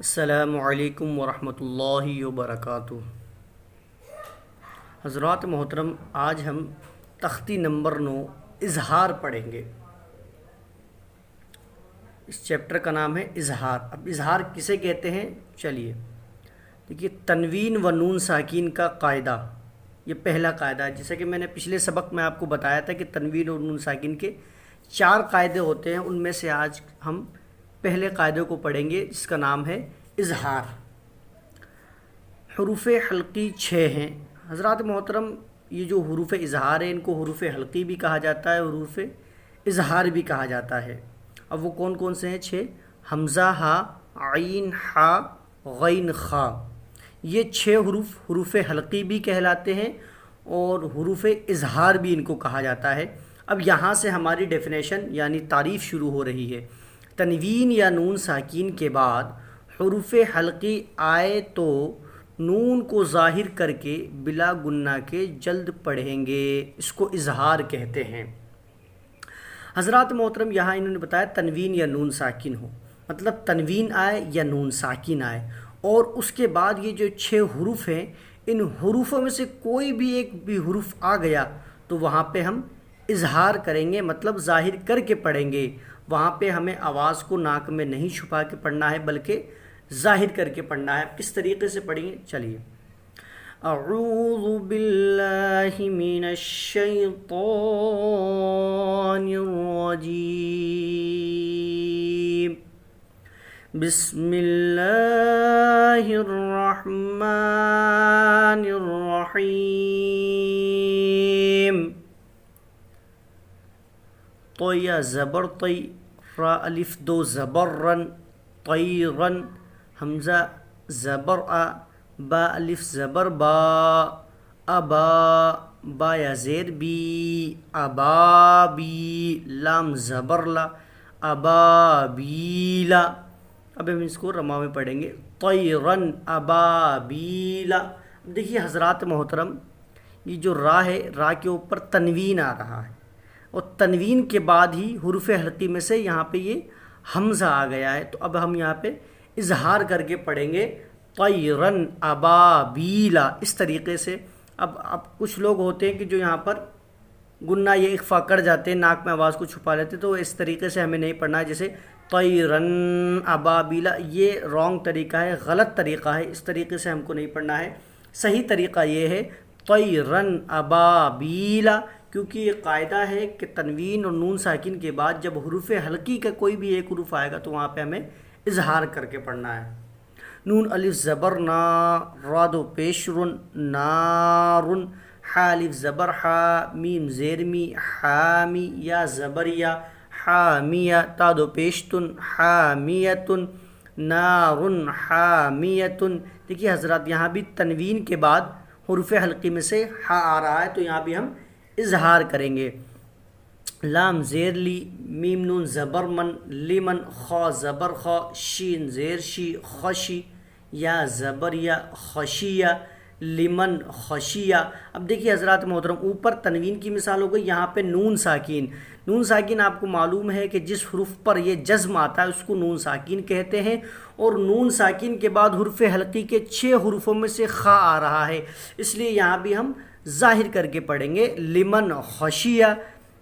السلام علیکم ورحمۃ اللہ وبرکاتہ۔ حضرات محترم، آج ہم تختی نمبر 9 اظہار پڑھیں گے۔ اس چیپٹر کا نام ہے اظہار۔ اب اظہار کسے کہتے ہیں؟ چلیے دیکھیے، تنوین و نون ساکین کا قاعدہ، یہ پہلا قاعدہ ہے۔ جیسا کہ میں نے پچھلے سبق میں آپ کو بتایا تھا کہ تنوین اور نون ساکین کے 4 قاعدے ہوتے ہیں، ان میں سے آج ہم پہلے قاعدے کو پڑھیں گے جس کا نام ہے اظہار۔ حروف حلقی 6 ہیں حضرات محترم۔ یہ جو حروف اظہار ہیں ان کو حروف حلقی بھی کہا جاتا ہے، حروف اظہار بھی کہا جاتا ہے۔ اب وہ کون کون سے ہیں؟ 6: حمزہ، ہا، عین، حا، غین، خا۔ یہ 6 حروف حروف حلقی بھی کہلاتے ہیں اور حروف اظہار بھی ان کو کہا جاتا ہے۔ اب یہاں سے ہماری ڈیفینیشن یعنی تعریف شروع ہو رہی ہے۔ تنوین یا نون ساکین کے بعد حروف حلقی آئے تو نون کو ظاہر کر کے بلا گنہ کے جلد پڑھیں گے، اس کو اظہار کہتے ہیں۔ حضرات محترم، یہاں انہوں نے بتایا تنوین یا نون ساکن ہو، مطلب تنوین آئے یا نون ساکن آئے، اور اس کے بعد یہ جو 6 حروف ہیں، ان حروفوں میں سے کوئی بھی ایک بھی حرف آ گیا تو وہاں پہ ہم اظہار کریں گے، مطلب ظاہر کر کے پڑھیں گے۔ وہاں پہ ہمیں آواز کو ناک میں نہیں چھپا کے پڑھنا ہے بلکہ ظاہر کر کے پڑھنا ہے۔ کس طریقے سے پڑھیں گے؟ چلیے، اعوذ باللہ من الشیطان الرجیم، بسم اللہ الرحمن الرحیم۔ تو یا زبر طی، را الف دو زبر رن، طیرن، حمزہ زبر آ، با الف زبر با، ابا، با یا زیر بی، ابابی، لام زبر لا، ابابیلا۔ اب ہم اس کو رما میں پڑھیں گے، طیرن ابابیلا۔ اب دیکھیے حضرات محترم، یہ جو را ہے، را کے اوپر تنوین آ رہا ہے، اور تنوین کے بعد ہی حروف حلقی میں سے یہاں پہ یہ حمزہ آ گیا ہے، تو اب ہم یہاں پہ اظہار کر کے پڑھیں گے طیرن ابابیلا، اس طریقے سے۔ اب کچھ لوگ ہوتے ہیں کہ جو یہاں پر گنہ یا اخفا کر جاتے ہیں، ناک میں آواز کو چھپا لیتے، تو اس طریقے سے ہمیں نہیں پڑھنا ہے۔ جیسے طیرن ابابیلا، یہ رانگ طریقہ ہے، غلط طریقہ ہے، اس طریقے سے ہم کو نہیں پڑھنا ہے۔ صحیح طریقہ یہ ہے طیرن ابابیلا، کیونکہ یہ قاعدہ ہے کہ تنوین اور نون ساکن کے بعد جب حروف حلقی کا کوئی بھی ایک حروف آئے گا تو وہاں پہ ہمیں اظہار کر کے پڑھنا ہے۔ نون الف زبر نا، را دو پیش رن، نارن، حا الف زبر حا، میم زیر می، حامی، یا زبر یا، حامیہ، تا دو پیش تن، حامیتن، نارن حامیتن۔ دیکھیے حضرات، یہاں بھی تنوین کے بعد حروف حلقی میں سے حا آ رہا ہے تو یہاں بھی ہم اظہار کریں گے۔ لام زیر لی، میم نون زبر من، لیمن، خا زبر خا، شین زیر شی، خشی، یا زبر یا، خشیہ، لمن خشیہ۔ اب دیکھیے حضرات محترم، اوپر تنوین کی مثال ہو گئی، یہاں پہ نون ساکین۔ نون ساکین آپ کو معلوم ہے کہ جس حرف پر یہ جزم آتا ہے اس کو نون ساکین کہتے ہیں، اور نون ساکین کے بعد حرف حلقی کے 6 حروفوں میں سے خا آ رہا ہے، اس لیے یہاں بھی ہم ظاہر کر کے پڑھیں گے لمن خشیہ۔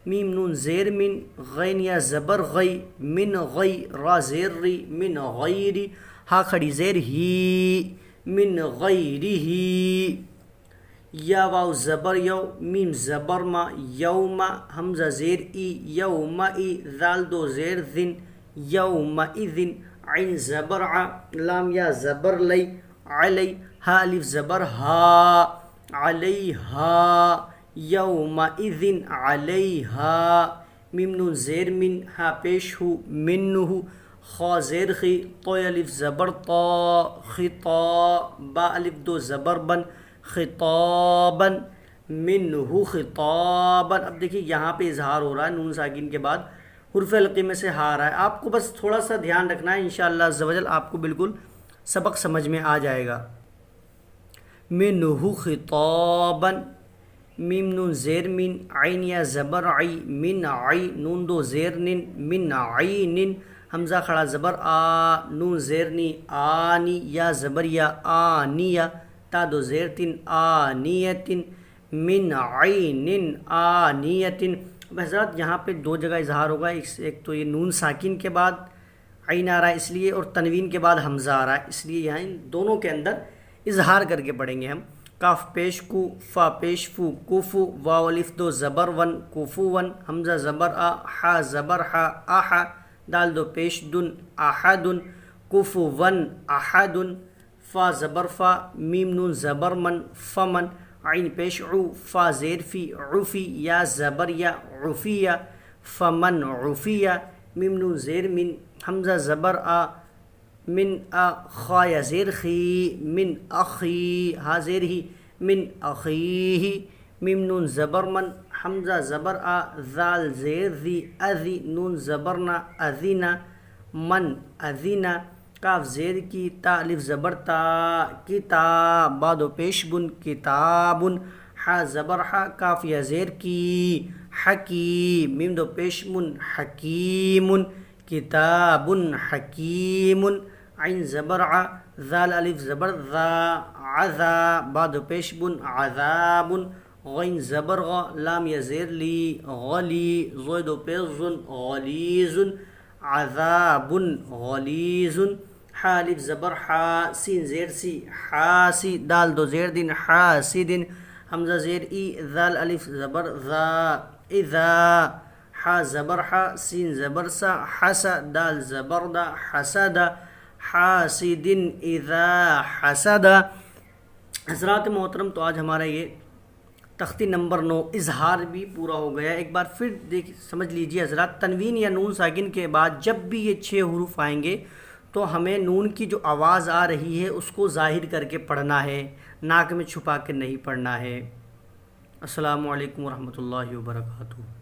میم نون زیر من، غین یا زبر غی، من غی، را زیر ری، من غیری، ہا کھڑی زیر ہی، من غیرہی، یا واو زبر یو، میم زبر ما، یوم، حمزہ زیر ای، یوم ای، ذال دو زیر ذن، یوم اذن، عین زبر ع، لام یا زبر لی، علی، ہا الف زبر ہا، علیہا، یومئذ علیہا، میم نون زیر من، ہا پیش ہو، منہ، خا زیر خی، تو الف زبر طا، خطا، با الف دو زبر بن، خطابن، منہ خطابن۔ اب دیکھیے یہاں پہ اظہار ہو رہا ہے، نون ساکن کے بعد حرف حلقی میں سے ہا رہا ہے۔ آپ کو بس تھوڑا سا دھیان رکھنا ہے، انشاءاللہ عز و جل آپ کو بالکل سبق سمجھ میں آ جائے گا۔ منہ خطابن، میم نون زیر من، عین یا زبر عی، من عی، نون دو زیر نن، من عین، حمزہ کھڑا زبر آ، نون زیرنی آنی، یا زبر یا آنیہ، تا دو زیر تین آنیتن، من عین آنیتن۔ اب حضرات یہاں پہ دو جگہ اظہار ہوگا، ایک تو یہ نون ساکن کے بعد عین آ رہا ہے اس لیے، اور تنوین کے بعد حمزہ آ رہا ہے اس لیے، یہاں ان دونوں کے اندر اظہار کر کے پڑھیں گے ہم۔ کاف پیش کو، فا پیش فو، کوفو، واو الف دو زبر ون، کوفو ون، حمزہ زبر آ، حا زبر حا، آحا، دال دو پیش دن، احدن، کوفو ون احدن، فا زبر فا، میم نون زبر من، فمن، عین پیش عو، فا زیر فی، عفی، یا زبر یا، عفیہ، فمن عفیہ، میم نون زیر من، حمزہ زبر آ، من آ، خا یا زیر خی، من اخی، ہا زیر ہی، من اخیہ، میم نون زبر من، حمزہ زبر آ، ذال زیر ذی، اذی، نون زبرنا، اذینا، من اذینا، کاف زیر کی، تا الف زبر تا، کتاب، با دو پیش بن، کتابن، حا زبر حا، کاف یا زیر کی، حکیم، میم دو پیش من، حکیم، کتاب حکیم، عین زبر ع، ذال الف زبر ذا، عذا، با دو پیش بن، عذاب، غین زبر غ، لام یا زیر لی، غلی، زوی دو پیش زن، غلیظ، عذاب غلیظ، حا الف زبر حا، سین زیر سی، حاسی، دال دو زیر دن، حاسد، حمزہ زیر ای، ذال الف زبر ذا، اذا، حا زبر حا، سین زبر سا، حسا، دال زبر دا، حسد، حاسد اذا حسد۔ حضرات محترم، تو آج ہمارا یہ تختی نمبر 9 اظہار بھی پورا ہو گیا۔ ایک بار پھر سمجھ لیجیے حضرات، تنوین یا نون ساکن کے بعد جب بھی یہ 6 حروف آئیں گے تو ہمیں نون کی جو آواز آ رہی ہے اس کو ظاہر کر کے پڑھنا ہے، ناک میں چھپا کے نہیں پڑھنا ہے۔ السلام علیکم ورحمۃ اللہ وبرکاتہ۔